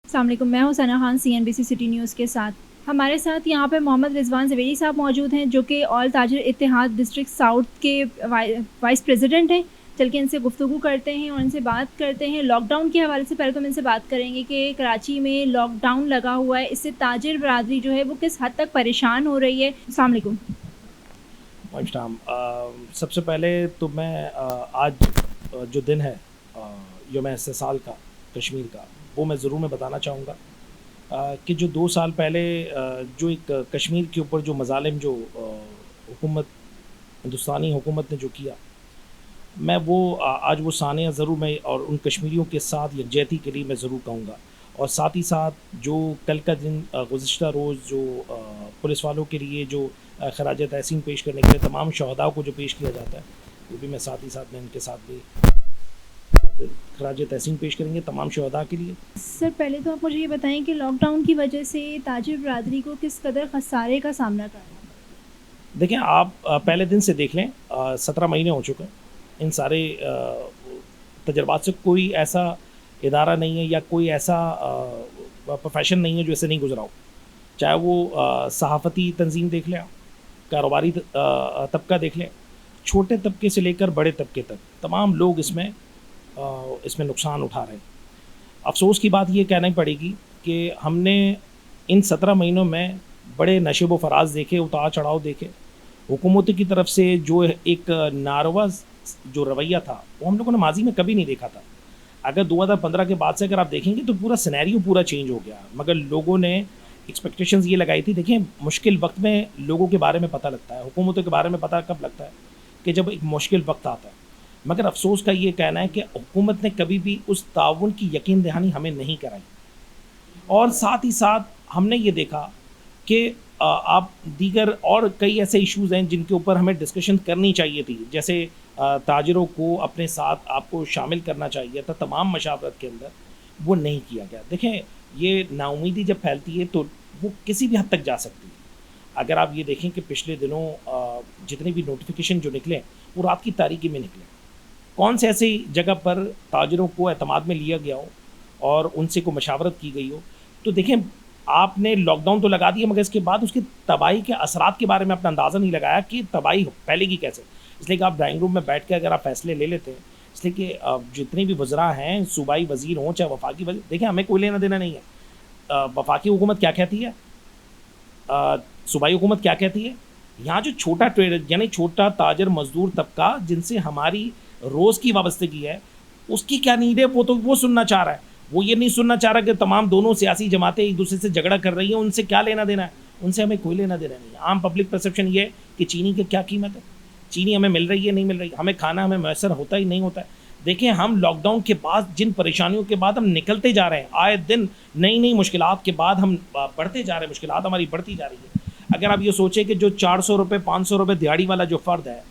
अस्सलाम वालेकुम, मैं हूं Sana Khan CNBC city news के साथ। हमारे साथ यहाँ पे मोहम्मद रिजवान ज़वेरी साहब मौजूद हैं, जो कि ऑल ताजिर इत्तेहाद डिस्ट्रिक्ट साउथ के वाइस प्रेसिडेंट हैं। चल के इनसे गुफ्तगू करते हैं और इनसे बात करते हैं लॉकडाउन के हवाले से। पहले तो हम इनसे बात करेंगे कि कराची में लॉकडाउन लगा हुआ है, इससे ताजिर बरादरी जो है वो किस हद तक परेशान हो रही है। अस्सलाम वालेकुम। वाइटाम सबसे पहले तो मैं आज जो दिन है यौम इस्तिसाल का कश्मीर का, वो मैं ज़रूर मैं बताना चाहूँगा कि जो 2 साल पहले जो एक कश्मीर के ऊपर जो मज़ालिम जो हुकूमत हिंदुस्तानी हुकूमत ने जो किया, मैं वो आज वो सानिया ज़रूर मैं और उन कश्मीरियों के साथ यकजहती के लिए मैं ज़रूर कहूँगा। और साथ ही साथ जो कल का दिन गुज़िश्ता रोज़ जो पुलिस वालों के लिए जो खराज तहसीन पेश करने के लिए तमाम शहदाओं को जो पेश किया जाता है, वो भी मैं साथ ही साथ मैं इनके साथ भी खराज तहसीन पेश करेंगे तमाम शहदा के लिए। सर, पहले तो आप मुझे ये बताएं कि लॉकडाउन की वजह से ताजिर बरादरी को किस कदर खसारे का सामना करना है। देखें, आप पहले दिन से देख लें, 17 महीने हो चुके हैं। इन सारे तजर्बात से कोई ऐसा इदारा नहीं है या कोई ऐसा प्रोफेशन नहीं है जो ऐसे नहीं गुजरा हो। चाहे वो सहाफ़ती तंजीम देख लें, कारोबारी तबका देख लें, छोटे तबके से लेकर बड़े तबके तक तमाम लोग इसमें नुकसान उठा रहे हैं। अफसोस की बात ये कहनी पड़ेगी कि हमने इन 17 महीनों में बड़े नशेब व फराज देखे, उतार चढ़ाव देखे। हुकूमत की तरफ से जो एक नारवा जो रवैया था, वो हम लोगों ने माजी में कभी नहीं देखा था। अगर 2015 के बाद से अगर आप देखेंगे तो पूरा सिनेरियो पूरा चेंज हो गया, मगर लोगों ने एक्सपेक्टेशंस ये लगाई थी। देखें, मुश्किल वक्त में लोगों के बारे में पता लगता है, हुकूमतों के बारे में पता कब लगता है कि जब एक मुश्किल वक्त आता है। मगर अफसोस का ये कहना है कि हुकूमत ने कभी भी उस ताउन की यकीन दहानी हमें नहीं कराई। और साथ ही साथ हमने ये देखा कि आप दीगर और कई ऐसे इश्यूज़ हैं जिनके ऊपर हमें डिस्कशन करनी चाहिए थी, जैसे ताजिरों को अपने साथ आपको शामिल करना चाहिए था तमाम मशावरत के अंदर, वो नहीं किया गया। देखें, ये नाउमीदी जब फैलती है तो वो किसी भी हद तक जा सकती है। अगर आप ये देखें कि पिछले दिनों जितने भी नोटिफिकेशन जो निकले वो रात की तारीकी में निकले, कौन से ऐसी जगह पर ताजिरों को एतमाद में लिया गया हो और उनसे को मशावरत की गई हो। तो देखें, आपने लॉकडाउन तो लगा दिया, मगर इसके बाद उसकी तबाही के असरात के बारे में अपना अंदाज़ा नहीं लगाया कि तबाही फैलेगी कैसे। इसलिए कि आप ड्राइंग रूम में बैठ के अगर आप फैसले ले लेते हैं, इसलिए कि जितने भी वज़रा हैं, सूबाई वज़ीर हों चाहे वफाकी वज़ीर, देखें हमें कोई लेना देना नहीं है। वफाकी हुकूमत क्या कहती है, सूबाई हुकूमत क्या कहती है। यहाँ जो छोटा ट्रेडर यानी छोटा ताजर मजदूर तबका जिनसे हमारी रोज़ की वाबस्तगी है, उसकी क्या नीड है, वो तो वो सुनना चाह रहा है। वो ये नहीं सुनना चाह रहा कि तमाम दोनों सियासी जमातें एक दूसरे से झगड़ा कर रही हैं, उनसे क्या लेना देना है। उनसे हमें कोई लेना देना नहीं है। आम पब्लिक परसेप्शन ये है कि चीनी की क्या कीमत है, चीनी हमें मिल रही है नहीं मिल रही, हमें खाना हमें मैसर होता ही नहीं होता है। देखें, हम लॉकडाउन के बाद जिन परेशानियों के बाद हम निकलते जा रहे हैं, आए दिन नई नई मुश्किलात के बाद हम बढ़ते जा रहे हैं, मुश्किलात हमारी बढ़ती जा रही है। अगर आप ये सोचें कि जो 400 रुपये 500 रुपये दिहाड़ी वाला जो फ़र्द है,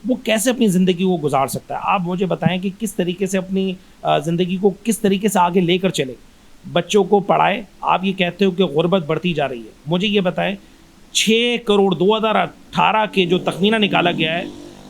वो कैसे अपनी ज़िंदगी को गुजार सकता है। आप मुझे बताएं कि किस तरीके से अपनी ज़िंदगी को किस तरीके से आगे लेकर चले, बच्चों को पढ़ाए। आप ये कहते हो कि गुर्बत बढ़ती जा रही है। मुझे ये बताएं, 6 करोड़ 2018 के जो तखमीना निकाला गया है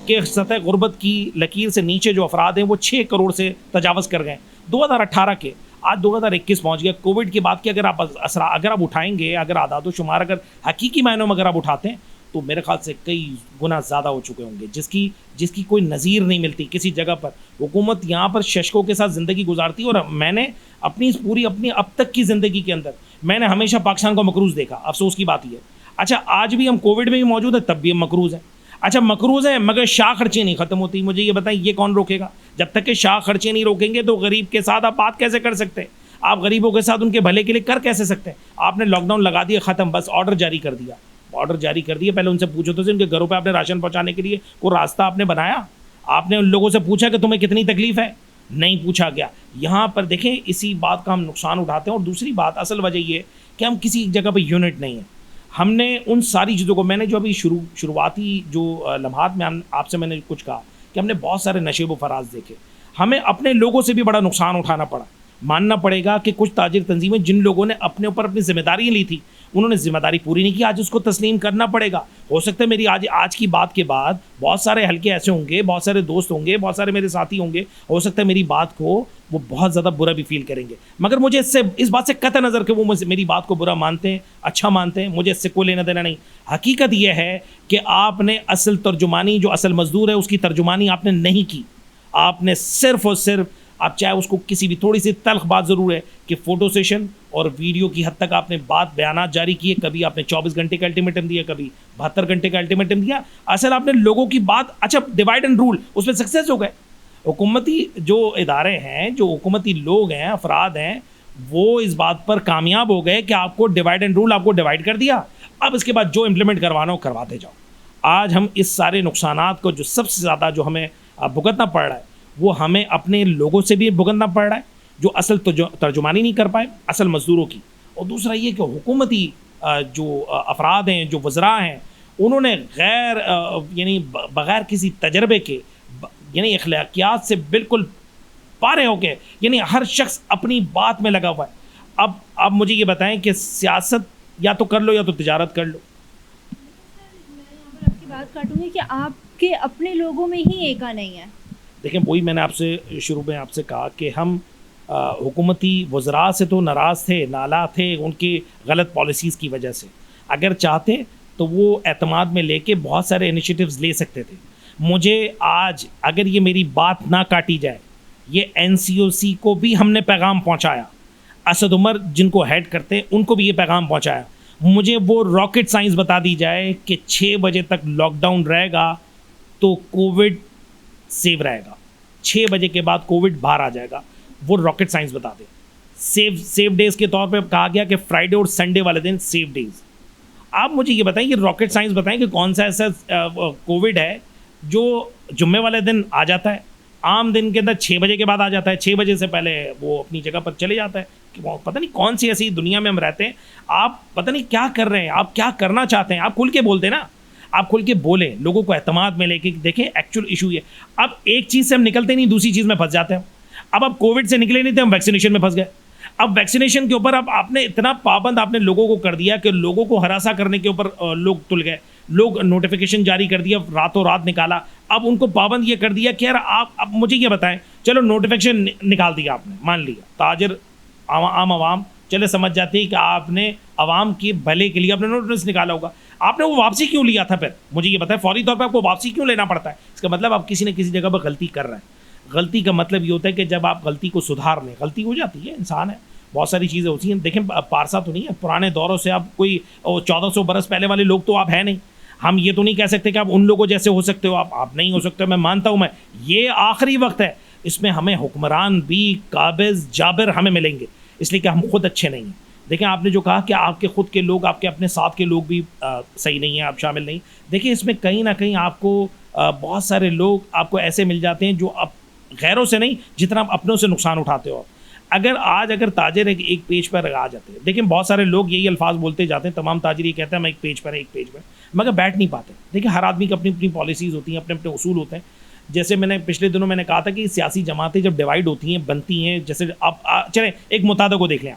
कि सतह गुर्बत की लकीर से नीचे जो अफराद हैं वो 6 करोड़ से तजावज़ कर गए 2018 के। आज 2021 पहुँच गया। कोविड के बाद के अगर आप उठाएंगे, अगर आदाद शुमार अगर हकीकी मायनों में अगर आप उठाते हैं, तो मेरे ख्याल से कई गुना ज़्यादा हो चुके होंगे, जिसकी कोई नज़ीर नहीं मिलती किसी जगह पर। हुकूमत यहाँ पर शशकों के साथ ज़िंदगी गुजारती है। और मैंने अपनी अब तक की ज़िंदगी के अंदर मैंने हमेशा पाकिस्तान को मकरूज़ देखा। अफसोस की बात यह, अच्छा आज भी हम कोविड में भी मौजूद है, तब भी हम मकरूज़ हैं। अच्छा मकरूज़ है, मगर शाह खर्चे नहीं ख़त्म होती। मुझे ये बताएं, ये कौन रोकेगा? जब तक कि शाह खर्चे नहीं रोकेंगे तो गरीब के साथ आप बात कैसे कर सकते हैं? आप गरीबों के साथ उनके भले के लिए कर कैसे सकते हैं? आपने लॉकडाउन लगा दिया, ख़त्म, बस ऑर्डर जारी कर दिया। पहले उनसे पूछो तो उनके घरों पे आपने राशन पहुंचाने के लिए कोई रास्ता आपने बनाया? आपने उन लोगों से पूछा कि तुम्हें कितनी तकलीफ है? नहीं पूछा गया। यहाँ पर देखें, इसी बात का हम नुकसान उठाते हैं। और दूसरी बात, असल वजह ये कि हम किसी जगह पर यूनिट नहीं है। हमने उन सारी चीज़ों को, मैंने जो अभी शुरुआती जो लम्हात में आपसे मैंने कुछ कहा कि हमने बहुत सारे नशेब व फराज देखे, हमें अपने लोगों से भी बड़ा नुकसान उठाना पड़ा। मानना पड़ेगा कि कुछ ताजिर तंजीमें जिन लोगों ने अपने ऊपर अपनी जिम्मेदारी ली थी, उन्होंने जिम्मेदारी पूरी नहीं की। आज उसको तस्लीम करना पड़ेगा। हो सकता है मेरी आज की बात के बाद बहुत सारे हल्के ऐसे होंगे, बहुत सारे दोस्त होंगे, बहुत सारे मेरे साथी होंगे, हो सकता है मेरी बात को वो बहुत ज़्यादा बुरा भी फील करेंगे। मगर मुझे इस बात से कतई नज़र कि वो मेरी बात को बुरा मानते हैं, अच्छा मानते हैं, मुझे इससे कोई लेना देना नहीं। हकीकत यह है कि आपने असल तर्जुमानी, जो असल मजदूर है उसकी तर्जुमानी आपने नहीं की। आपने सिर्फ और सिर्फ, आप चाहे उसको किसी भी थोड़ी सी तल्ख बात ज़रूर है कि फ़ोटो सेशन और वीडियो की हद तक आपने बात बयानात जारी किए। कभी आपने 24 घंटे का अल्टीमेटम दिया, कभी 72 घंटे का अल्टीमेटम दिया। असल आपने लोगों की बात, अच्छा डिवाइड एंड रूल, उसमें सक्सेस हो गए। हुकूमती जो इदारे हैं, जो हुकूमती लोग हैं, अफराद हैं, वो इस बात पर कामयाब हो गए कि आपको डिवाइड एंड रूल, आपको डिवाइड कर दिया। अब इसके बाद जो इम्प्लीमेंट करवाना हो करवाते जाओ। आज हम इस सारे नुकसानात को, जो सबसे ज़्यादा जो हमें भुगतना पड़ रहा है, वो हमें अपने लोगों से भी भुगतना पड़ रहा है जो असल तर्जुमानी नहीं कर पाए, असल मज़दूरों की। और दूसरा ये कि हुकूमती जो अफराद हैं, जो वज़रा हैं, उन्होंने गैर यानी बग़ैर किसी तजर्बे के, यानी अखलाकियात से बिल्कुल पारे हो के, यानी हर शख्स अपनी बात में लगा हुआ है। अब मुझे ये बताएं कि सियासत या तो कर लो या तो तिजारत कर लो। मैं यहाँ पर आपकी बात काटूंगी कि आपके अपने लोगों में ही एका नहीं है। देखें, वही मैंने आपसे शुरू में आपसे कहा कि हम हुकूमती वज़रा से तो नाराज़ थे, नाला थे उनकी गलत पॉलिसीज़ की वजह से। अगर चाहते तो वो एतमाद में लेके बहुत सारे इनिशिएटिव्स ले सकते थे। मुझे आज अगर ये मेरी बात ना काटी जाए, ये NCOC को भी हमने पैगाम पहुंचाया, असद उमर जिनको हेड करते हैं उनको भी ये पैगाम पहुंचाया। मुझे वो रॉकेट साइंस बता दी जाए कि 6 बजे तक लॉकडाउन रहेगा तो कोविड सेव रहेगा, 6 बजे के बाद कोविड बाहर आ जाएगा, वो रॉकेट साइंस बता दें। सेव डेज़ के तौर पे कहा गया कि फ्राइडे और संडे वाले दिन सेव डेज़। आप मुझे ये बताएं, ये रॉकेट साइंस बताएं कि कौन सा ऐसा कोविड है जो जुम्मे वाले दिन आ जाता है, आम दिन के अंदर 6 बजे के बाद आ जाता है, 6 बजे से पहले वो अपनी जगह पर चले जाता है। कि पता नहीं कौन सी ऐसी दुनिया में हम रहते हैं। आप पता नहीं क्या कर रहे हैं, आप क्या करना चाहते हैं। आप खुल के बोलते ना, आप खुल के बोलें, लोगों को एतमाद में लेके देखें एक्चुअल इशू ये। अब एक चीज़ से हम निकलते नहीं, दूसरी चीज़ में फंस जाते हैं। अब कोविड से निकले नहीं थे, हम वैक्सीनेशन में फंस गए। अब वैक्सीनेशन के ऊपर अब आपने इतना पाबंद आपने लोगों को कर दिया कि लोगों को हरासा करने के ऊपर लोग तुल गए। लोग नोटिफिकेशन जारी कर दिया, रातों रात निकाला। अब उनको पाबंद ये कर दिया कि यार आप, अब मुझे ये बताएं, चलो नोटिफिकेशन निकाल दिया आपने, मान लिया ताजिर आम आवाम चले समझ जाती है कि आपने आवाम के भले के लिए आपने नोटिस निकाला होगा, आपने वो वापसी क्यों लिया था? फिर मुझे ये बताएं, फौरी तौर पर आपको वापसी क्यों लेना पड़ता है? इसका मतलब आप किसी न किसी जगह पर गलती कर रहे हैं। गलती का मतलब ये होता है कि जब आप गलती को सुधार लें, गलती हो जाती है, इंसान है, बहुत सारी चीज़ें होती हैं। देखें, पारसा तो नहीं है, पुराने दौरों से आप कोई 1400 बरस पहले वाले लोग तो आप हैं नहीं। हम ये तो नहीं कह सकते कि आप उन लोगों जैसे हो सकते हो, आप नहीं हो सकते। मैं मानता हूँ, मैं ये आखिरी वक्त है, इसमें हमें हुक्मरान भी काबिज जाबिर हमें मिलेंगे, इसलिए कि हम खुद अच्छे नहीं हैं। देखें, आपने जो कहा कि आपके खुद के लोग, आपके अपने साथ के लोग भी सही नहीं हैं, आप शामिल नहीं। देखिए, इसमें कहीं ना कहीं आपको बहुत सारे लोग आपको ऐसे मिल जाते हैं जो आप गैरों से नहीं, जितना आप अपनों से नुकसान उठाते हो। अगर ताजिर एक पेज पर आ जाते हैं, देखिए बहुत सारे लोग यही अल्फाज बोलते जाते हैं, तमाम ताजिर ये कहते हैं मैं एक पेज पर, मगर बैठ नहीं पाते। देखिए, हर आदमी की अपनी अपनी पॉलिसीज़ होती हैं, अपने अपने उसूल होते हैं। जैसे मैंने पिछले दिनों मैंने कहा था कि सियासी जमातें जब डिवाइड होती हैं, बनती हैं, जैसे आप चलें एक मुत्तहदा को देख लें,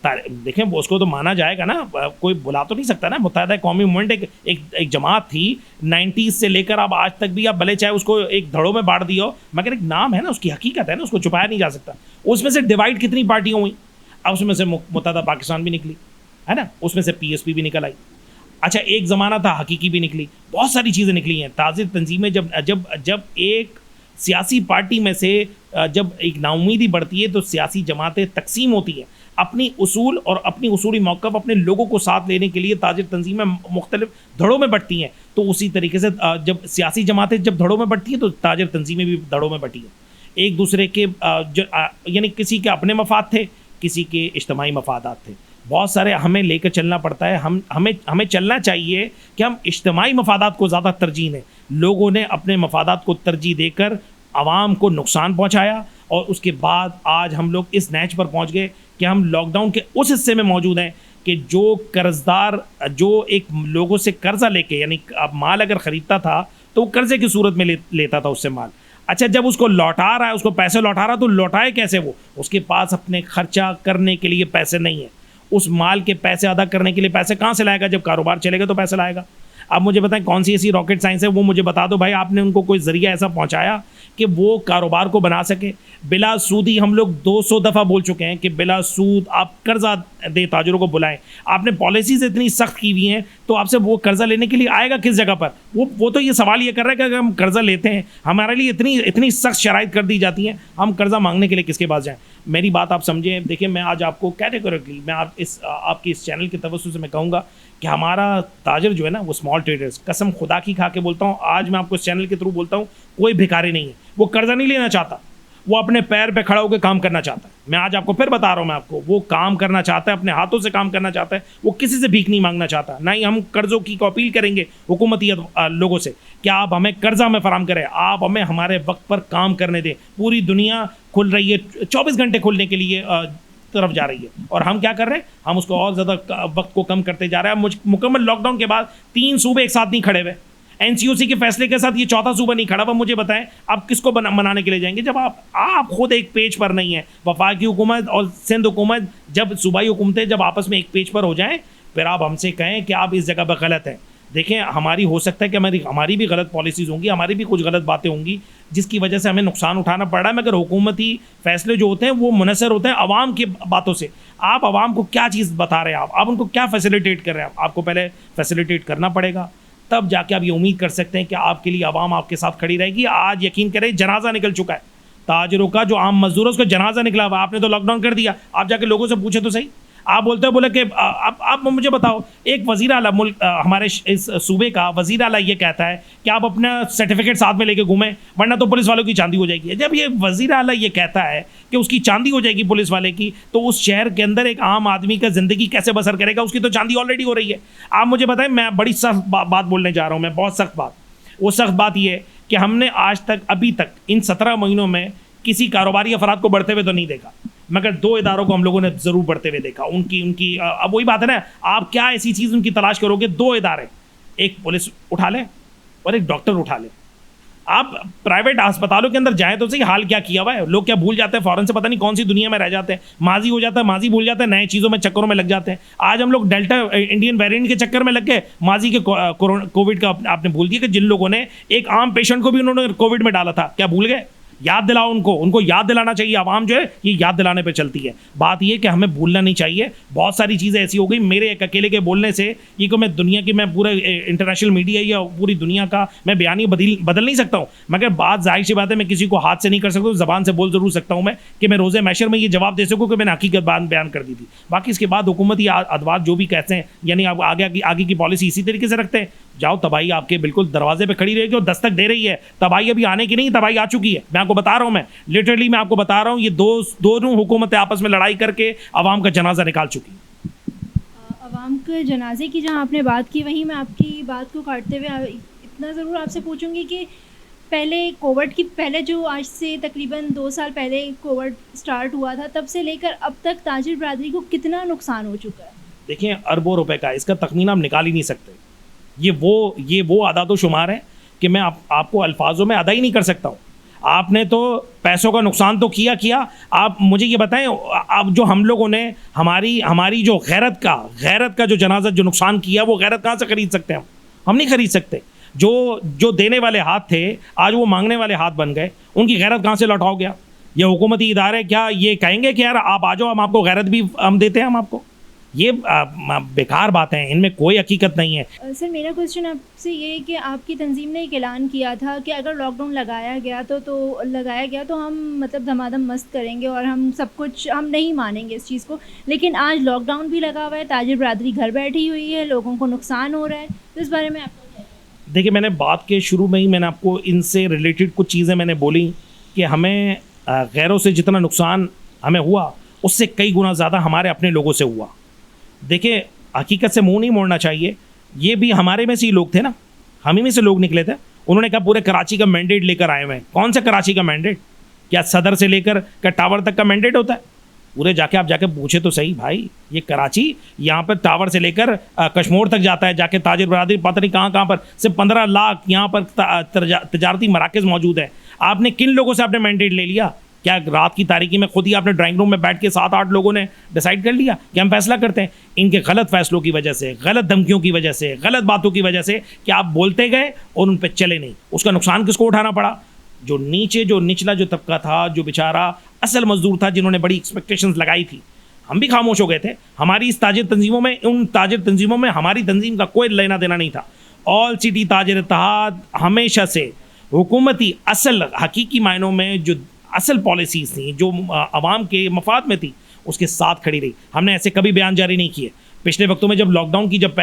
देखें वो उसको तो माना जाएगा ना, कोई बुला तो नहीं सकता ना। मुत्तहदा कौमी मूवमेंट एक जमात थी 90s से लेकर अब आज तक भी। आप भले चाहे उसको एक धड़ों में बांट दिया हो, मगर एक नाम है ना, उसकी हकीकत है ना, उसको छुपाया नहीं जा सकता। उसमें से डिवाइड कितनी पार्टियाँ हुई, अब उसमें से मुत्तहदा पाकिस्तान भी निकली है ना, उसमें से PSP भी निकल आई। अच्छा, एक ज़माना था हकीकी भी निकली, बहुत सारी चीज़ें निकली हैं। ताज़िर तंजीमें जब एक सियासी पार्टी में से जब एक नाउमीदी बढ़ती है तो सियासी जमातें तकसीम होती हैं। अपनी उसूल और अपनी उसूली मौक़िफ़ अपने लोगों को साथ लेने के लिए ताजिर तंजीमें मुख्तलिफ धड़ों में बढ़ती हैं। तो उसी तरीके से जब सियासी जमातें जब धड़ों में बढ़ती हैं तो ताजिर तंजीमें भी धड़ों में बढ़ती हैं। एक दूसरे के यानी किसी के अपने मफाद थे, किसी के इज्तिमाई मफादात थे, बहुत सारे हमें लेकर चलना पड़ता है। हमें चलना चाहिए कि हम इज्तिमाई मफादात को ज़्यादा तरजीह दें। लोगों ने अपने मफादात को तरजीह देकर आवाम को नुकसान पहुँचाया और उसके बाद आज हम लोग इस नैच पर पहुँच गए कि हम लॉकडाउन के उस हिस्से में मौजूद हैं कि जो कर्जदार, जो एक लोगों से कर्जा लेके, यानी अब माल अगर ख़रीदता था तो वो कर्जे की सूरत में लेता था उससे माल। अच्छा, जब उसको लौटा रहा है, उसको पैसे लौटा रहा है, तो लौटाए कैसे? वो उसके पास अपने खर्चा करने के लिए पैसे नहीं है। उस माल के पैसे अदा करने के लिए पैसे कहाँ से लाएगा? जब कारोबार चलेगा तो पैसे लाएगा। आप मुझे बताएं कौन सी ऐसी रॉकेट साइंस है, वो मुझे बता दो भाई। आपने उनको कोई जरिया ऐसा पहुंचाया कि वो कारोबार को बना सके बिला सूदी? हम लोग 200 दफ़ा बोल चुके हैं कि बिला सूद आप कर्जा दे, ताजरों को बुलाएं। आपने पॉलिसीज इतनी सख्त की हुई हैं, तो आपसे वो कर्जा लेने के लिए आएगा किस जगह पर? वो तो ये सवाल ये कर रहा है कि अगर हम कर्जा लेते हैं, हमारे लिए इतनी सख्त शराइत कर दी जाती हैं, हम कर्जा मांगने के लिए किसके पास जाएं? मेरी बात आप समझें। देखिए, मैं आज आपको कैटेगोरिकली मैं आपकी इस चैनल के तवज्जो से मैं कहूँगा कि हमारा ताजर जो है ना, वो स्मॉल ट्रेडर्स, कसम खुदा की खा के बोलता हूँ, आज मैं आपको इस चैनल के थ्रू बोलता हूँ, कोई भिखारी नहीं है। वो कर्जा नहीं लेना चाहता, वो अपने पैर पे खड़ा होकर काम करना चाहता है। मैं आज आपको फिर बता रहा हूँ, मैं आपको, वो काम करना चाहता है, अपने हाथों से काम करना चाहता है। वो किसी से भीख नहीं मांगना चाहता। ना ही हम कर्जों की अपील करेंगे हुकूमती लोगों से कि आप हमें कर्जा में फराम करें, आप हमें हमारे वक्त पर काम करने दें। पूरी दुनिया खुल रही है, 24 घंटे खुलने के लिए तरफ जा रही है, और हम क्या कर रहे हैं? हम उसको और ज़्यादा वक्त को कम करते जा रहे हैं। मुकम्मल लॉकडाउन के बाद 3 सूबे एक साथ नहीं खड़े हुए, एनसीओसी के फैसले के साथ ये चौथा सूबा नहीं खड़ा हुआ। मुझे बताएं, आप किसको मनाने के लिए जाएंगे जब आप खुद एक पेज पर नहीं है? वफाकी हुकूमत और सिंध हुकूमत, जब सूबाई हुकूमतें जब आपस में एक पेज पर हो जाएं, फिर आप हमसे कहें कि आप इस जगह पर गलत हैं। देखें, हमारी हो सकता है कि हमारी भी गलत पॉलिसीज़ होंगी, हमारी भी कुछ गलत बातें होंगी जिसकी वजह से हमें नुकसान उठाना पड़ रहा है, मगर हुकूमती फैसले जो होते हैं वो मुनसर होते हैं अवाम की बातों से। आप अवाम को क्या चीज़ बता रहे हैं? आप उनको क्या फैसिलिटेट कर रहे हैं? आपको पहले फैसिलिटेट करना पड़ेगा, तब जाके आप ये उम्मीद कर सकते हैं कि आपके लिए अवाम आपके साथ खड़ी रहेगी। आज यकीन करें, जनाजा निकल चुका है ताजरों का, जो आम मजदूर है उसका जनाजा निकला हुआ। आपने तो लॉकडाउन कर दिया, आप जाके लोगों से पूछे तो सही। आप बोलते हो, बोले कि आप मुझे बताओ, एक वज़ीर आला मुल्क हमारे इस सूबे का वज़ीर आला ये कहता है कि आप अपना सर्टिफिकेट साथ में लेके घूमें, वरना तो पुलिस वालों की चांदी हो जाएगी। जब ये वज़ीर आला ये कहता है कि उसकी चांदी हो जाएगी पुलिस वाले की, तो उस शहर के अंदर एक आम आदमी का ज़िंदगी कैसे बसर करेगा? उसकी तो चांदी ऑलरेडी हो रही है। आप मुझे बताएं, मैं बड़ी सख्त बात बोलने जा रहा हूँ, मैं बहुत सख्त बात। वो सख्त बात ये है कि हमने आज तक, अभी तक इन 17 महीनों में किसी कारोबारी अफराद को बढ़ते हुए तो नहीं देखा, मगर 2 इदारों को हम लोगों ने ज़रूर बढ़ते हुए देखा। उनकी अब वही बात है ना, आप क्या ऐसी चीज़ उनकी तलाश करोगे? 2 इदारे, एक पुलिस उठा ले और एक डॉक्टर उठा ले। आप प्राइवेट अस्पतालों के अंदर जाएं तो सही, हाल क्या किया हुआ है। लोग क्या भूल जाते हैं फ़ौरन से, पता नहीं कौन सी दुनिया में रह जाते हैं। माजी हो जाता है, माजी भूल जाते हैं, नए चीज़ों में चक्करों में लग जाते हैं। आज हम लोग डेल्टा इंडियन वेरिएंट के चक्कर में लग गए, माजी के कोविड का आपने भूल दिया कि जिन लोगों ने एक आम पेशेंट को भी उन्होंने कोविड में डाला था, क्या भूल गए? याद दिलाओ उनको याद दिलाना चाहिए। आवाम जो है ये याद दिलाने पे चलती है। बात ये कि हमें भूलना नहीं चाहिए। बहुत सारी चीज़ें ऐसी हो गई, मेरे एक अकेले के बोलने से ये को मैं दुनिया की, मैं पूरे इंटरनेशनल मीडिया या पूरी दुनिया का मैं बयानी बदल नहीं सकता हूँ। मगर बात जाहिर सी बात है, मैं किसी को हाथ से नहीं कर सकता, ज़बान से बोल ज़रूर सकता हूँ मैं, कि मैं रोज़े मैशर में ये जवाब दे सकूँ कि मैंने हकीकत बयान कर दी थी। बाकी इसके बाद हुकूमती अदवार जो भी कहते हैं, यानी आप आगे की पॉलिसी इसी तरीके से रखते हैं, जाओ, तबाही आपके बिल्कुल दरवाजे पे खड़ी रहेगी और दस्तक दे रही है। तबाही अभी आने की नहीं, तबाही आ चुकी है। मैं आपको बता रहा हूँ, मैं लिटरली मैं आपको बता रहा हूँ, ये दोनों हुकूमतें आपस में लड़ाई करके अवाम का जनाजा निकाल चुकी। अवाम के जनाजे की जहाँ आपने बात की, वहीं मैं आपकी बात को काटते हुए इतना ज़रूर आपसे पूछूंगी कि पहले जो आज से तकरीबन 2 साल पहले कोविड स्टार्ट हुआ था, तब से लेकर अब तक ताजिर बरादरी को कितना नुकसान हो चुका है? देखिए, अरबों रुपए का इसका तखमीना हम निकाल ही नहीं सकते। ये वो आदातो शुमार है कि मैं आपको अल्फाजों में अदा ही नहीं कर सकता हूँ। आपने तो पैसों का नुकसान तो किया। आप मुझे ये बताएं, अब जो हम लोगों ने हमारी जो गैरत का जो जनाजा जो नुकसान किया, वो गैरत कहाँ से खरीद सकते हैं? हम नहीं खरीद सकते। जो देने वाले हाथ थे, आज वो मांगने वाले हाथ बन गए। उनकी गैरत कहाँ से लौटाओ गया? ये हुकूमती इदारे क्या ये कहेंगे कि यार आप आ जाओ, हम आपको गैरत भी हम देते हैं हम आपको? ये बेकार बातें हैं, इनमें कोई हकीकत नहीं है। सर, मेरा क्वेश्चन आपसे ये है कि आपकी तंजीम ने एक ऐलान किया था कि अगर लॉकडाउन लगाया गया तो हम मतलब धमाधम मस्त करेंगे और हम सब कुछ, हम नहीं मानेंगे इस चीज़ को। लेकिन आज लॉकडाउन भी लगा हुआ है, ताजिर बरादरी घर बैठी हुई है, लोगों को नुकसान हो रहा है, तो इस बारे में आपको क्या? देखिए, मैंने बात के शुरू में ही मैंने आपको इनसे रिलेटेड कुछ चीज़ें मैंने बोली कि हमें गैरों से जितना नुकसान हमें हुआ, उससे कई गुना ज़्यादा हमारे अपने लोगों से हुआ। देखिए, हकीकत से मुंह नहीं मोड़ना चाहिए। ये भी हमारे में से ही लोग थे ना, हम ही में से लोग निकले थे। उन्होंने कहा पूरे कराची का मैंडेट लेकर आए हुए हैं। कौन सा कराची का मैंडेट? क्या सदर से लेकर क्या टावर तक का मैंडेट होता है? पूरे आप जाके पूछे तो सही भाई, ये कराची यहाँ पर टावर से लेकर कश्मीर तक जाता है, जाके ताजिर बरादरी पता नहीं कहाँ पर, सिर्फ 15 लाख यहाँ पर तजारती मराकज़ मौजूद है। आपने किन लोगों से आपने मैंडेट ले लिया? क्या रात की तारीकी में खुद ही आपने ड्राइंग रूम में बैठ के 7-8 लोगों ने डिसाइड कर लिया कि हम फैसला करते हैं? इनके गलत फैसलों की वजह से, गलत धमकियों की वजह से, गलत बातों की वजह से कि आप बोलते गए और उन पर चले नहीं। उसका नुकसान किसको उठाना पड़ा? जो निचला जो तबका था, जो बेचारा असल मजदूर था, जिन्होंने बड़ी एक्सपेक्टेशंस लगाई थी। हम भी खामोश हो गए थे। हमारी इस ताजिर तंजीमों में, उन ताजिर तंजीमों में हमारी तंजीम का कोई लेना देना नहीं था। ऑल सिटी ताजिर इत्तेहाद हमेशा से हुकूमती असल हकीकी मायनों में जो असल पॉलिसीज़ थी, जो आवाम के मफाद में थी, उसके साथ खड़ी रही। हमने ऐसे कभी बयान जारी नहीं किए। पिछले वक्तों में जब लॉकडाउन की जब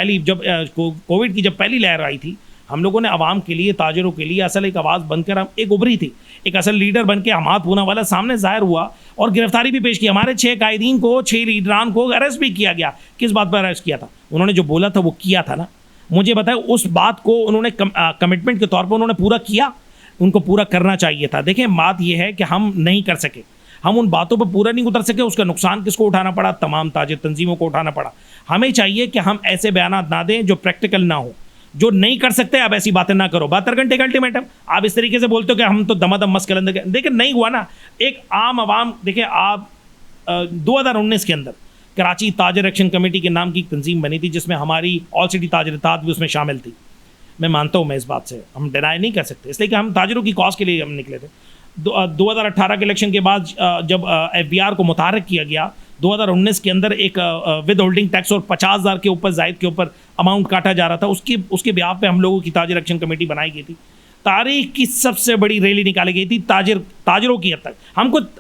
कोविड की जब पहली लहर आई थी, हम लोगों ने आवाम के लिए, ताजिरों के लिए असल एक आवाज़ बनकर हम एक उभरी थी, एक असल लीडर बन के हमाद पूना वाला सामने ज़ाहिर हुआ और गिरफ्तारी भी पेश की। हमारे 6 कायदीन को, 6 लीडरान को अरेस्ट भी किया गया। किस बात पर अरेस्ट किया था? उन्होंने जो बोला था वो किया था ना। मुझे बताया उस बात को उन्होंने कमिटमेंट के तौर पर उन्होंने पूरा किया। उनको पूरा करना चाहिए था। देखें, बात यह है कि हम नहीं कर सके, हम उन बातों पर पूरा नहीं उतर सके। उसका नुकसान किसको उठाना पड़ा? तमाम ताजिर तंजीमों को उठाना पड़ा। हमें चाहिए कि हम ऐसे बयान ना दें जो प्रैक्टिकल ना हो। जो नहीं कर सकते, अब ऐसी बातें ना करो। 72 घंटे का अल्टीमेटम आप इस तरीके से बोलते हो कि हम तो दमादम मस्त कलंदर के। देखिए, नहीं हुआ ना। एक आम आवाम, देखिए आप 2019 के अंदर कराची ताजिर एक्शन कमेटी के नाम की एक तंजीम बनी थी, जिसमें हमारी ऑल सिटी ताजिर इत्तेहाद भी उसमें शामिल थी। मैं मानता हूँ, मैं इस बात से हम डिनाई नहीं कर सकते, इसलिए कि हम ताजिरों की कॉज के लिए हम निकले थे। 2018 के इलेक्शन के बाद जब FBR को मुतारक किया गया, 2019 के अंदर एक विद होल्डिंग टैक्स और 50,000 के ऊपर जायद के ऊपर अमाउंट काटा जा रहा था। उसके ब्याह पे हम लोगों की ताजिर एक्शन कमेटी बनाई गई थी। तारीख की सबसे बड़ी रैली निकाली गई थी ताजिरों की हद तक।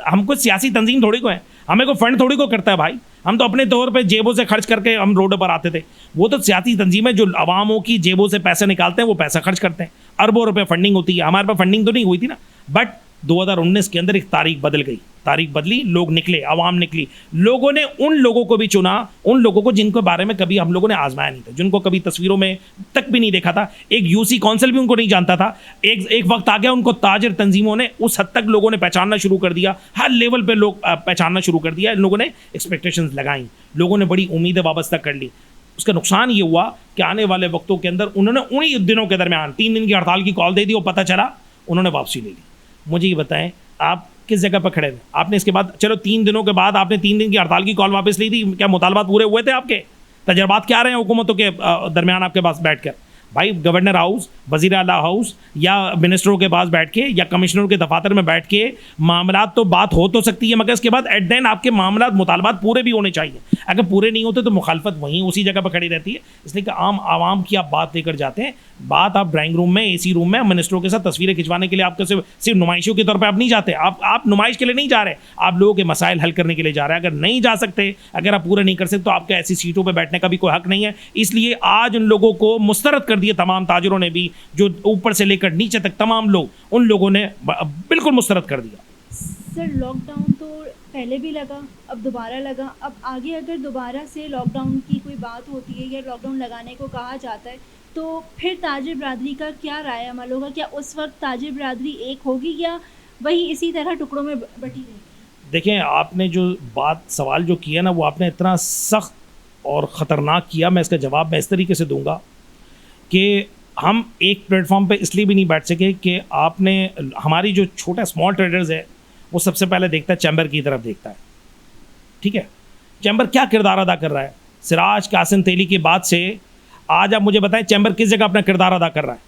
हमको सियासी तंजीम थोड़ी को है, हमें को फंड थोड़ी को करता है भाई। हम तो अपने तौर पे जेबों से खर्च करके हम रोड पर आते थे। वो तो सियासी तंजीमें जो अवामों की जेबों से पैसे निकालते हैं, वो पैसा खर्च करते हैं। अरबों रुपए फंडिंग होती है। हमारे पास फंडिंग तो नहीं हुई थी ना। बट 2019 के अंदर एक तारीख बदल गई, तारीख बदली, लोग निकले, अवाम निकली। लोगों ने उन लोगों को भी चुना, उन लोगों को जिनको बारे में कभी हम लोगों ने आजमाया नहीं था, जिनको कभी तस्वीरों में तक भी नहीं देखा था। एक यूसी काउंसिल भी उनको नहीं जानता था। एक वक्त आ गया, उनको ताजिर तंजीमों ने उस हद तक लोगों ने पहचानना शुरू कर दिया, हर लेवल पर लोग पहचानना शुरू कर दिया। इन लोगों ने एक्सपेक्टेशंस लगाई, लोगों ने बड़ी उम्मीदें वाबस्ता कर ली। उसका नुकसान ये हुआ कि आने वाले वक्तों के अंदर उन्होंने उन्हीं दिनों के दरमियान 3 दिन की हड़ताल की कॉल दे दी और पता चला उन्होंने वापसी ले ली। मुझे ये बताएं, आप किस जगह पर खड़े थे? आपने इसके बाद, चलो 3 दिनों के बाद आपने 3 दिन की हड़ताल की कॉल वापस ली थी, क्या मुतालबात पूरे हुए थे? आपके तजर्बात क्या रहे हैं हुकूमतों के दरमियान आपके पास बैठकर? भाई, गवर्नर हाउस, वज़ीर आला हाउस या मिनिस्टरों के पास बैठ के या कमिश्नरों के दफातर में बैठ के मामलात तो बात हो तो सकती है, मगर इसके बाद एट द एंड आपके मामलात मुतालबात पूरे भी होने चाहिए। अगर पूरे नहीं होते तो मुखालफत वहीं उसी जगह पर खड़ी रहती है। इसलिए कि आम आवाम की आप बात लेकर जाते हैं, बात आप ड्राइंग रूम में, AC रूम में मिनिस्टरों के साथ तस्वीरें खिंचवाने के लिए आपके सिर्फ नुमाइशों के तौर पर आप नहीं जाते। आप नुमाइश के लिए नहीं जा रहे, आप लोगों के मसाइल हल करने के लिए जा रहे हैं। अगर नहीं जा सकते, अगर आप पूरे नहीं कर सकते, तो आपका ऐसी सीटों पर बैठने का भी कोई हक नहीं है। इसलिए आज उन लोगों को मुस्तरद कर दिए, तमाम ताजिरों ने भी, जो ऊपर से लेकर नीचे तक तमाम लोग, उन लोगों ने बिल्कुल मुस्तरद कर दिया। सर, लॉकडाउन तो पहले भी लगा, अब दोबारा लगा। अब आगे अगर दोबारा से लॉकडाउन की कोई बात होती है या लॉकडाउन लगाने को कहा जाता है, तो फिर ताजिर बरादरी का क्या राय अमल होगा? क्या उस वक्त ताजिर बरादरी एक होगी या वही इसी तरह टुकड़ों में बटी रहेगी? देखें, आपने जो सवाल जो किया ना, वो आपने इतना सख्त और ख़तरनाक किया। मैं इसका जवाब मैं इस तरीके से दूंगा कि हम एक प्लेटफॉर्म पे इसलिए भी नहीं बैठ सके कि आपने, हमारी जो छोटा स्मॉल ट्रेडर्स है, वो सबसे पहले देखता है चैम्बर की तरफ देखता है। ठीक है, चैम्बर क्या किरदार अदा कर रहा है? सिराज कासिम तेली के बाद से आज आप मुझे बताएं, चैम्बर किस जगह अपना किरदार अदा कर रहा है?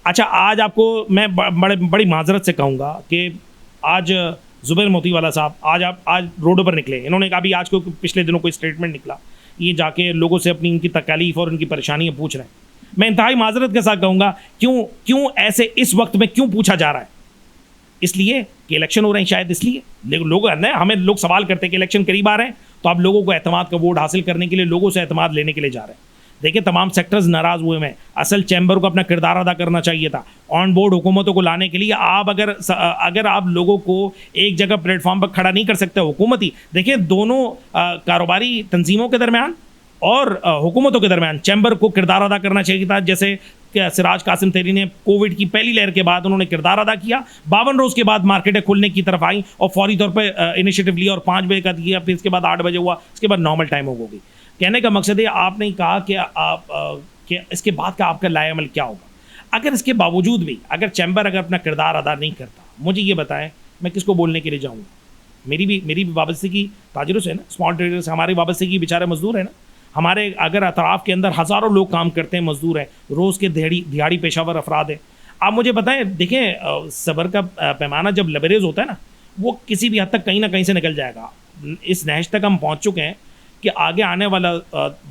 अच्छा, आज आपको मैं बड़ी माजरत से कहूँगा कि आज ज़ुबैर मोतीवाला साहब आज रोडों पर निकले। इन्होंने कहा, अभी आज को पिछले दिनों कोई स्टेटमेंट निकला, ये जाके लोगों से अपनी उनकी तकलीफ़ और उनकी परेशानियाँ पूछ रहे हैं। मैं इंतहाई माजरत के साथ कहूँगा, क्यों ऐसे इस वक्त में क्यों पूछा जा रहा है? इसलिए कि इलेक्शन हो रहे हैं, शायद इसलिए। लेकिन लोग हमें लोग सवाल करते हैं कि इलेक्शन करीब आ रहे हैं, तो आप लोगों को एतमाद का वोट हासिल करने के लिए लोगों से एतमाद लेने के लिए जा रहे हैं। देखिए, तमाम सेक्टर्स नाराज़ हुए हैं। असल चैम्बर को अपना किरदार अदा करना चाहिए था। ऑन बोर्ड हुकूमतों को लाने के लिए आप अगर आप लोगों को एक जगह प्लेटफॉर्म पर खड़ा नहीं कर सकते हुकूमती, देखिए दोनों कारोबारी तंजीमों के दरमियान और हुकूमतों के दरमियान चैम्बर को किरदार अदा करना चाहिए था। जैसे सिराज कासिम तेली ने कोविड की पहली लहर के बाद उन्होंने किरदार अदा किया। 52 रोज़ के बाद मार्केटें खुलने की तरफ आई और फौरी तौर पर इनिशिएटिव लिया और 5 बजे का दिया, फिर इसके बाद 8 बजे हुआ, इसके बाद नॉर्मल टाइम हो गई। कहने का मकसद है, आपने कहा कि इसके बाद का आपका लाएअमल क्या होगा? अगर इसके बावजूद भी अगर चैम्बर अपना किरदार अदा नहीं करता, मुझे ये बताएं, मैं किसको बोलने के लिए जाऊँगा? मेरी भी वाबस्तगी ताजिरों से है ना, स्मॉल ट्रेडर्स, हमारी वाबस्तगी बेचारे मजदूर है ना, हमारे अगर अतराफ़ के अंदर हज़ारों लोग काम करते हैं, मजदूर हैं, रोज़ के दिहाड़ी पेशावर अफराद हैं। आप मुझे बताएं, देखें सब्र का पैमाना जब लबरेज होता है ना, वो किसी भी हद तक कहीं ना कहीं से निकल जाएगा। इस नहज तक हम पहुंच चुके हैं कि आगे आने वाला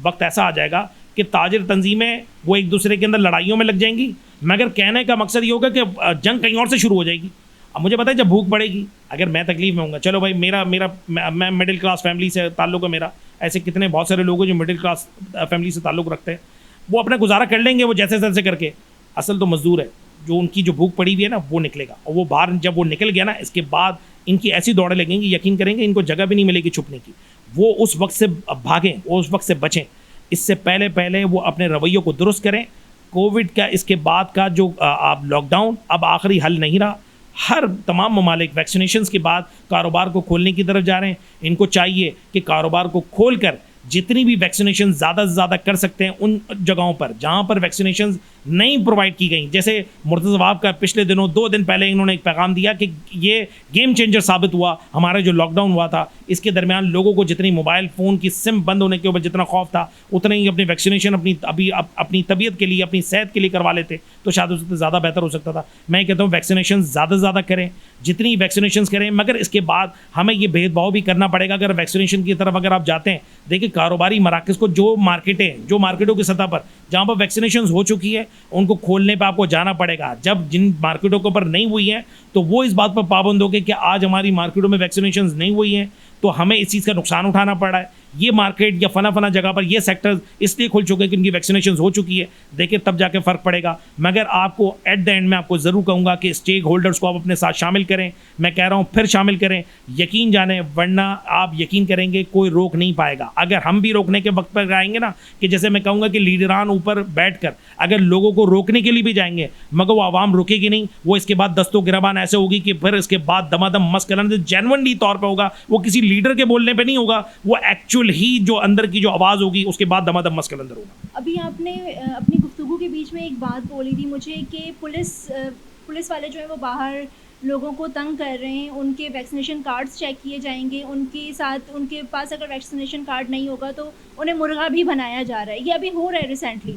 वक्त ऐसा आ जाएगा कि ताजिर तंजीमें वो एक दूसरे के अंदर लड़ाइयों में लग जाएंगी, मगर कहने का मकसद ये होगा कि जंग कहीं और से शुरू हो जाएगी। अब मुझे पता है जब भूख बढ़ेगी, अगर मैं तकलीफ में हूँगा, चलो भाई मैं मिडिल क्लास फैमिली से ताल्लुक़ है मेरा, ऐसे कितने बहुत सारे लोग हैं जो मिडिल क्लास फैमिली से ताल्लुक़ रखते हैं, वो अपना गुजारा कर लेंगे वो जैसे तैसे करके। असल तो मजदूर है, जो उनकी जो भूख पड़ी हुई है ना वो निकलेगा, और वो बाहर जब वो निकल गया ना, इसके बाद इनकी ऐसी दौड़ें लगेंगी, यकीन करेंगे इनको जगह भी नहीं मिलेगी छुपने की। वो उस वक्त से भागें, वो उस वक्त से बचें। इससे पहले वो अपने रवैयों को दुरुस्त करें। कोविड का इसके बाद का जो आप लॉकडाउन अब आखिरी हल नहीं रहा। हर तमाम ममालिक वैक्सीनेशन के बाद कारोबार को खोलने की तरफ जा रहे हैं। इनको चाहिए कि कारोबार को खोल कर जितनी भी वैक्सीनेशन ज़्यादा से ज़्यादा कर सकते हैं उन जगहों पर जहाँ पर वैक्सीनेशन नहीं प्रोवाइड की गई। जैसे मुर्तज़ा साहब का पिछले दिनों 2 दिन पहले इन्होंने एक पैगाम दिया कि ये गेम चेंजर साबित हुआ। हमारा जो लॉकडाउन हुआ था इसके दरमियान लोगों को जितनी मोबाइल फ़ोन की सिम बंद होने के ऊपर जितना खौफ था, उतना ही अपनी वैक्सीनेशन अपनी तबीयत के लिए, अपनी सेहत के लिए करवा लेते तो शायद उससे ज़्यादा बेहतर हो सकता था। मैं कहता हूँ वैक्सीनेशन ज़्यादा से ज़्यादा करें, जितनी वैक्सीनेशन करें, मगर इसके बाद हमें ये भेदभाव भी करना पड़ेगा। अगर वैक्सीनेशन की तरफ अगर आप जाते हैं, देखिए कारोबारी मराकज़ को जो मार्केटों की सतह पर जहाँ पर वैक्सीनेशन हो चुकी है उनको खोलने पर आपको जाना पड़ेगा। जब जिन मार्केटों के ऊपर नहीं हुई है तो वो इस बात पर पाबंद हो गए कि आज हमारी मार्केटों में वैक्सीनेशन नहीं हुई हैं तो हमें इस चीज़ का नुकसान उठाना पड़ा है। ये मार्केट या फना जगह पर ये सेक्टर्स इसलिए खुल चुके हैं कि उनकी वैक्सीनेशन हो चुकी है। देखिए तब जाके फ़र्क पड़ेगा। मगर आपको एट द एंड में आपको ज़रूर कहूँगा कि स्टेक होल्डर्स को आप अपने साथ शामिल करें। मैं कह रहा हूँ फिर शामिल करें, यकीन जाने, वरना आप यकीन करेंगे कोई रोक नहीं पाएगा। अगर हम भी रोकने के वक्त पर आएंगे ना, कि जैसे मैं कहूँगा कि लीडरान ऊपर बैठ कर अगर लोगों को रोकने के लिए भी जाएंगे मगर वो आवाम रुकेगी नहीं, वो इसके बाद दस्तों गिरबान ऐसे होगी कि फिर इसके बाद दमादम मस्कलन जो जेन्युइनली तौर पर होगा, वो किसी लीडर के बोलने पर नहीं होगा, वो एक्चुअल ही जो अंदर की जो आवाज़ होगी उसके बाद दमादम मस्कल अंदर होगा। अभी आपने अपनी गुफ्तगू के बीच में एक बात बोली थी मुझे कि पुलिस वाले जो है वो बाहर लोगों को तंग कर रहे हैं, उनके वैक्सीनेशन कार्ड्स चेक किए जाएंगे, उनके साथ उनके पास अगर वैक्सीनेशन कार्ड नहीं होगा तो उन्हें मुर्गा भी बनाया जा रहा है। ये अभी हो रहा है रिसेंटली।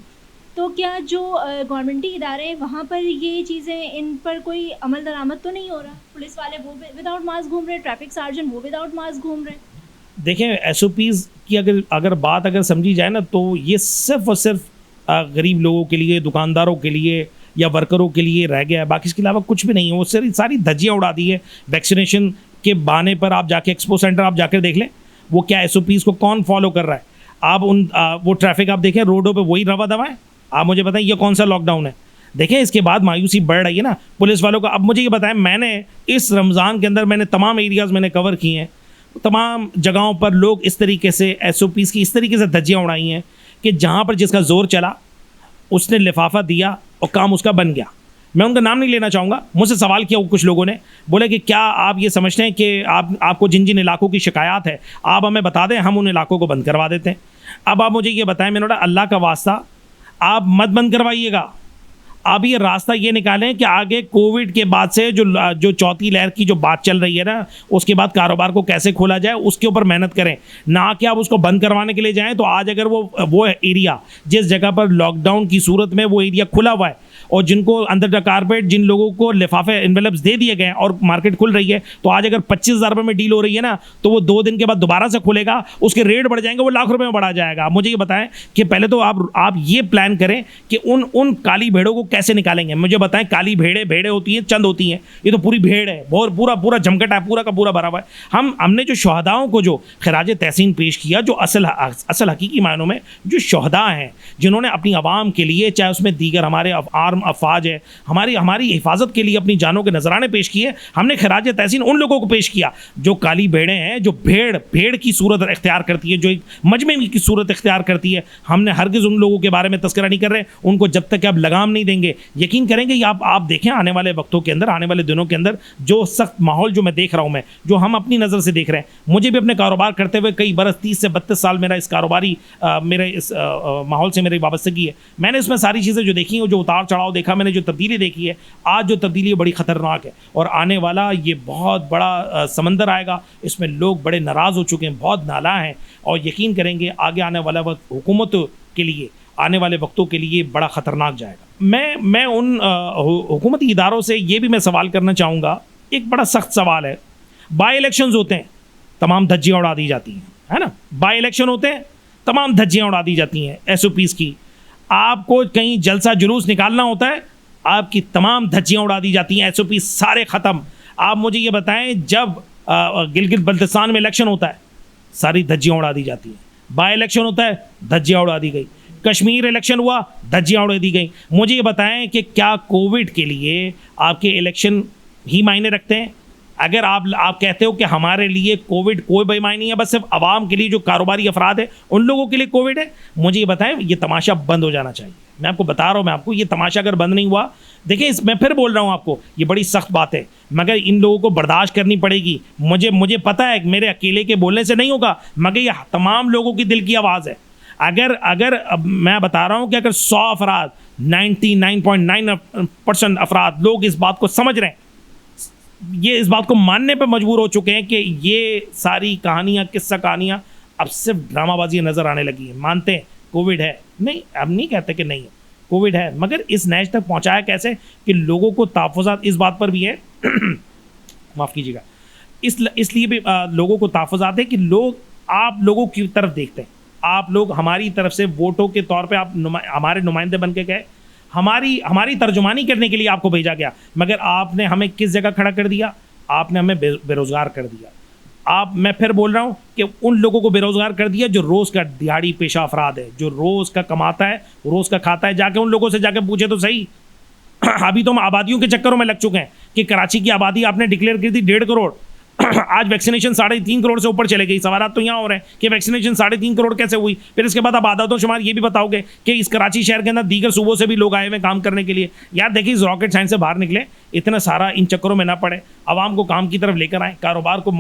तो क्या जो गवर्नमेंटी इदारे हैं वहाँ पर ये चीज़ें, इन पर कोई अमल दरामद तो नहीं हो रहा? पुलिस वाले वो विदाउट मास्क घूम रहे हैं, ट्रैफिक सार्जन वो विदाउट मास्क घूम रहे हैं। देखें SOPs की अगर बात समझी जाए ना, तो ये सिर्फ और सिर्फ गरीब लोगों के लिए, दुकानदारों के लिए या वर्करों के लिए रह गया है, बाकी इसके अलावा कुछ भी नहीं है। वो सारी धज्जियाँ उड़ा दी है वैक्सीनेशन के बहाने पर। आप जाके एक्सपो सेंटर आप जाकर देख लें वो क्या SOPs को कौन फॉलो कर रहा है। आप वो ट्रैफिक आप देखें रोडों पर वही रवा दवा है। आप मुझे बताएं ये कौन सा लॉकडाउन है? देखें इसके बाद मायूसी बढ़ रही है ना पुलिस वालों का। अब मुझे ये बताएं, मैंने इस रमज़ान के अंदर मैंने तमाम एरियाज़ मैंने कवर किए हैं, तमाम जगहों पर लोग इस तरीके से SOPs की इस तरीके से धज्जियाँ उड़ाई हैं कि जहाँ पर जिसका ज़ोर चला उसने लिफाफा दिया और काम उसका बन गया। मैं उनका नाम नहीं लेना चाहूँगा। मुझसे सवाल किया कुछ लोगों ने, बोले कि क्या आप ये समझते हैं कि आपको जिन जिन इलाकों की शिकायत है आप हमें बता दें, हम उन इलाकों को बंद करवा देते हैं। अब आप मुझे ये बताएं, मैंने बोला अल्लाह का वास्ता आप मत बंद करवाइएगा। आप ये रास्ता ये निकालें कि आगे कोविड के बाद से जो चौथी लहर की जो बात चल रही है ना, उसके बाद कारोबार को कैसे खोला जाए उसके ऊपर मेहनत करें, ना कि आप उसको बंद करवाने के लिए जाएं। तो आज अगर वो एरिया जिस जगह पर लॉकडाउन की सूरत में वो एरिया खुला हुआ है और जिनको अंदर द कारपेट जिन लोगों को लिफाफे एनवेलप्स दे दिए गए और मार्केट खुल रही है, तो आज अगर 25,000 रुपये में डील हो रही है ना, तो वो 2 दिन के बाद दोबारा से खुलेगा, उसके रेट बढ़ जाएंगे, वो लाख रुपए में बढ़ा जाएगा। मुझे ये बताएं कि पहले तो आप ये प्लान करें कि उन काली भेड़ों को कैसे निकालेंगे। मुझे बताएं, काली भेड़ें होती हैं, चंद होती हैं, ये तो पूरी भेड़ है, बहुत पूरा जमकट है, पूरा का पूरा भरा हुआ है। हमने जो शहदाओं को जो खराज तहसीन पेश किया, जो असल हकीकी मायनों में जो शहदा हैं, जिन्होंने अपनी आवाम के लिए, चाहे उसमें दीगर हमारे आर्म अफवाज है, हमारी हिफाजत के लिए अपनी जानों के नजराने पेश किए, हमने खराज तहसीन उन लोगों को पेश किया जो काली भेड़ें हैं, जो भेड़ की सूरत इख्तियार करती है, जो एक मजमे की सूरत इख्तियार करती है। हमने हरगिज़ उन लोगों के बारे में तस्करा नहीं कर रहे, उनको जब तक आप लगाम नहीं देंगे, यकीन करेंगे ये आप देखें आने वाले वक्तों के अंदर, आने वाले दिनों के अंदर जो सख्त माहौल जो मैं देख रहा हूँ, मैं जो हम अपनी नज़र से देख रहे हैं, मुझे भी अपने कारोबार करते हुए कई बरस 30 से 32 साल मेरा इस माहौल से मेरी वाबस्तगी है। मैंने इसमें सारी चीज़ें जो देखी हैं, जो उतार चढ़ाव देखा मैंने, जो तब्दीली देखी है, आज जो तब्दीली है बड़ी ख़तरनाक है। और आने वाला ये बहुत बड़ा समंदर आएगा, इसमें लोग बड़े नाराज़ हो चुके हैं, बहुत नाला हैं, और यकीन करेंगे आगे आने वाला वक्त हुकूमत के लिए, आने वाले वक्तों के लिए बड़ा ख़तरनाक जाएगा। मैं उन हुकूमती इदारों से ये भी मैं सवाल करना चाहूँगा, एक बड़ा सख्त सवाल है। बाई इलेक्शंस होते हैं, तमाम धज्जियाँ उड़ा दी जाती हैं, है ना। बाई इलेक्शन होते हैं, तमाम धज्जियाँ उड़ा दी जाती हैं SOPs की। आपको कहीं जलसा जुलूस निकालना होता है, आपकी तमाम धज्जियाँ उड़ा दी जाती हैं, SOPs सारे ख़त्म। आप मुझे ये बताएं, जब गिलगित बल्तिस्तान में इलेक्शन होता है, सारी धज्जियाँ उड़ा दी जाती हैं। बाई इलेक्शन होता है, धज्जियाँ उड़ा दी गई। कश्मीर इलेक्शन हुआ, धज्जियाँ उड़ा दी गई। मुझे ये बताएं कि क्या कोविड के लिए आपके इलेक्शन ही मायने रखते हैं? अगर आप कहते हो कि हमारे लिए कोविड कोई बेमानी नहीं है, बस सिर्फ आवाम के लिए, जो कारोबारी अफराद है उन लोगों के लिए कोविड है, मुझे ये बताएं, ये तमाशा बंद हो जाना चाहिए। मैं आपको बता रहा हूँ, मैं आपको, ये तमाशा अगर बंद नहीं हुआ, देखिए मैं फिर बोल रहा हूँ आपको, ये बड़ी सख्त बात है, मगर इन लोगों को बर्दाश्त करनी पड़ेगी। मुझे पता है मेरे अकेले के बोलने से नहीं होगा, मगर ये तमाम लोगों की दिल की आवाज़ है। अगर मैं बता रहा हूँ कि अगर 100 अफराद, 99.9% अफराद लोग इस बात को समझ रहे हैं, ये इस बात को मानने पर मजबूर हो चुके हैं कि ये सारी कहानियाँ, किस्सा कहानियाँ अब सिर्फ ड्रामाबाजी नज़र आने लगी है। मानते हैं कोविड है, नहीं, अब नहीं कहते कि नहीं है, कोविड है, मगर इस नैश तक पहुँचाया कैसे कि लोगों को तहफ़्फ़ुज़ात इस बात पर भी है माफ़ कीजिएगा, इसलिए भी लोगों को तहफ़्फ़ुज़ात है कि लोग आप लोगों की तरफ देखते हैं। आप लोग हमारी तरफ से वोटों के तौर पे आप हमारे नुमाइंदे बन के गए, हमारी तर्जुमानी करने के लिए आपको भेजा गया, मगर आपने हमें किस जगह खड़ा कर दिया? आपने हमें बेरोज़गार कर दिया। मैं फिर बोल रहा हूँ कि उन लोगों को बेरोज़गार कर दिया जो रोज़ का दिहाड़ी पेशा अफराद है, जो रोज़ का कमाता है, रोज़ का खाता है। जाके उन लोगों से जाके पूछे तो सही। अभी तो हम आबादियों के चक्करों में लग चुके हैं कि कराची की आबादी आपने डिक्लेयर की थी 1.5 करोड़, आज वैक्सीनेशन 3.5 करोड़ से ऊपर चले गई। सवाल तो यहाँ हो रहे हैं कि वैक्सीनेशन 3.5 करोड़ कैसे हुई? फिर इसके बाद आप आदातो शुमार ये भी बताओगे कि इस कराची शहर के अंदर दीगर सूबों से भी लोग आए हुए काम करने के लिए। यार देखिए, इस रॉकेट साइंस से बाहर निकले, इतना सारा इन चक्करों में ना पड़े, आवाम को काम की तरफ लेकर आए, कारोबार को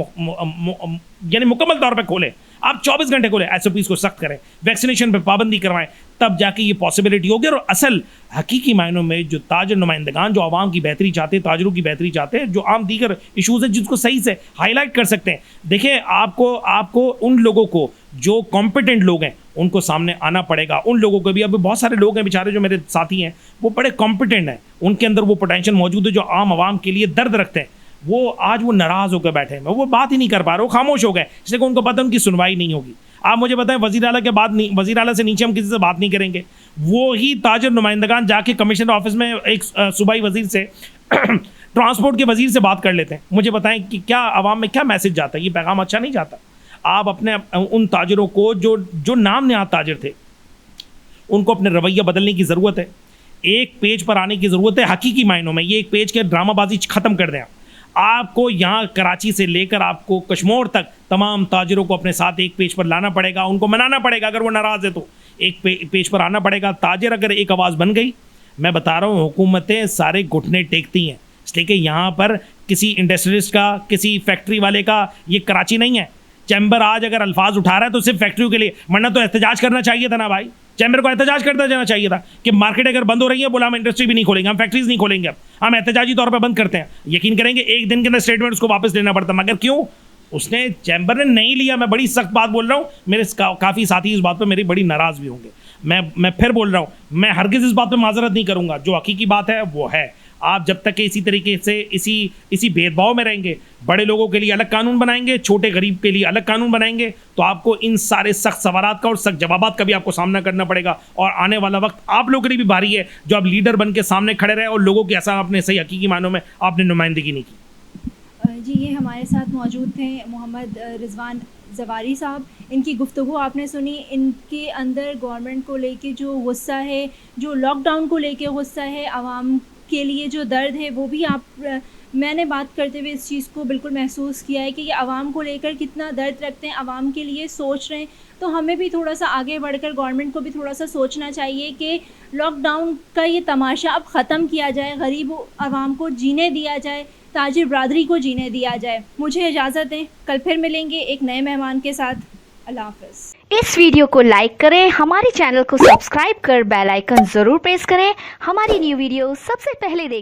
यानी मुकम्मल तौर पर खोले। आप 24 घंटे खोले, SOPs को सख्त करें, वैक्सीनेशन पर पाबंदी करवाएं, तब जाके ये पॉसिबिलिटी होगी। और असल हकीकी मायनों में जो ताजर नुमाइंदगान, जो आवाम की बेहतरी चाहते हैं, ताजरों की बेहतरी चाहते हैं, जो आम दीगर इशूज़ हैं जिसको सही से हाईलाइट कर सकते हैं। देखिए, आपको उन लोगों को जो कॉम्पिटेंट लोग हैं उनको सामने आना पड़ेगा। उन लोगों को भी, अभी बहुत सारे लोग हैं बेचारे जो मेरे साथी हैं, वो बड़े कॉम्पिटेंट हैं, उनके अंदर वो पोटेंशियल मौजूद है जो आम आवाम के लिए दर्द रखते हैं। वो आज वो नाराज़ होकर बैठे हैं, वो बात ही नहीं कर पा रहे, वो खामोश हो गए, इसलिए उनको पता उनकी सुनवाई नहीं होगी। आप मुझे बताएं, वज़ीर आला के बाद नहीं, वज़ीर आला से नीचे हम किसी से बात नहीं करेंगे। वो ही ताजर नुमाइंदगान जाके कमिश्नर ऑफिस में एक सूबाई वज़ीर से ट्रांसपोर्ट के वज़ीर से बात कर लेते हैं। मुझे बताएं कि क्या आवाम में क्या मैसेज जाता है? ये पैगाम अच्छा नहीं जाता। आप अपने उन ताजरों को जो नाम नहाद ताजर थे, उनको अपने रवैया बदलने की ज़रूरत है, एक पेज पर आने की ज़रूरत है। हकीकी मायनों में ये एक पेज के ड्रामाबाजी ख़त्म कर दें। आपको यहाँ कराची से लेकर आपको कश्मीर तक तमाम ताजरों को अपने साथ एक पेज पर लाना पड़ेगा, उनको मनाना पड़ेगा। अगर वो नाराज़ है तो एक पेज पर आना पड़ेगा। ताजर अगर एक आवाज़ बन गई, मैं बता रहा हूँ, हुकूमतें सारे घुटने टेकती हैं। इसलिए कि यहाँ पर किसी इंडस्ट्रियलिस्ट का, किसी फैक्ट्री वाले का ये कराची नहीं है। चैम्बर आज अगर अल्फाज उठा रहा है तो सिर्फ फैक्ट्रियों के लिए, वरना तो एहतजाज करना चाहिए था ना भाई। चैम्बर को एहतजाज करता जाना चाहिए था कि मार्केट अगर बंद हो रही है, बोला हम इंडस्ट्री भी नहीं खोलेंगे, हम फैक्ट्रीज नहीं खोलेंगे, हम एहतजाजी तौर पर बंद करते हैं। यकीन करेंगे एक दिन के अंदर स्टेटमेंट उसको वापस लेना पड़ता, मगर क्यों? उसने, चैम्बर ने नहीं लिया। मैं बड़ी सख्त बात बोल रहा हूँ, मेरे काफ़ी साथी इस बात पर मेरी बड़ी नाराज़ भी होंगे। मैं फिर बोल रहा हूँ, मैं हरगिज़ इस बात पर माजरत नहीं करूँगा। जो हकीकी बात है वो है। आप जब तक कि इसी तरीके से इसी भेदभाव में रहेंगे, बड़े लोगों के लिए अलग कानून बनाएंगे, छोटे गरीब के लिए अलग कानून बनाएंगे, तो आपको इन सारे सख्त सवालात का और सख्त जवाबात का भी आपको सामना करना पड़ेगा। और आने वाला वक्त आप लोगों के लिए भी भारी है, जो आप लीडर बन के सामने खड़े रहे और लोगों के ऐसा आपने सही हकीकी मानों में आपने नुमाइंदगी नहीं की। जी, ये हमारे साथ मौजूद थे मोहम्मद रिजवान ज़वारी साहब। इनकी गुफ्तगू आपने सुनी। इनके अंदर गवर्नमेंट को लेके जो गुस्सा है, जो लॉकडाउन को लेके गुस्सा है, आवाम के लिए जो दर्द है, वो भी मैंने बात करते हुए इस चीज़ को बिल्कुल महसूस किया है कि ये आवाम को लेकर कितना दर्द रखते हैं, आवाम के लिए सोच रहे हैं। तो हमें भी थोड़ा सा आगे बढ़कर गवर्नमेंट को भी थोड़ा सा सोचना चाहिए कि लॉकडाउन का ये तमाशा अब ख़त्म किया जाए, गरीब आवाम को जीने दिया जाए, ताजिर बरादरी को जीने दिया जाए। मुझे इजाज़त दें, कल फिर मिलेंगे एक नए मेहमान के साथ। अल्लाह हाफ़िज़। इस वीडियो को लाइक करें, हमारे चैनल को सब्सक्राइब कर बेल आइकन जरूर प्रेस करें। हमारी न्यू वीडियो सबसे पहले देखें।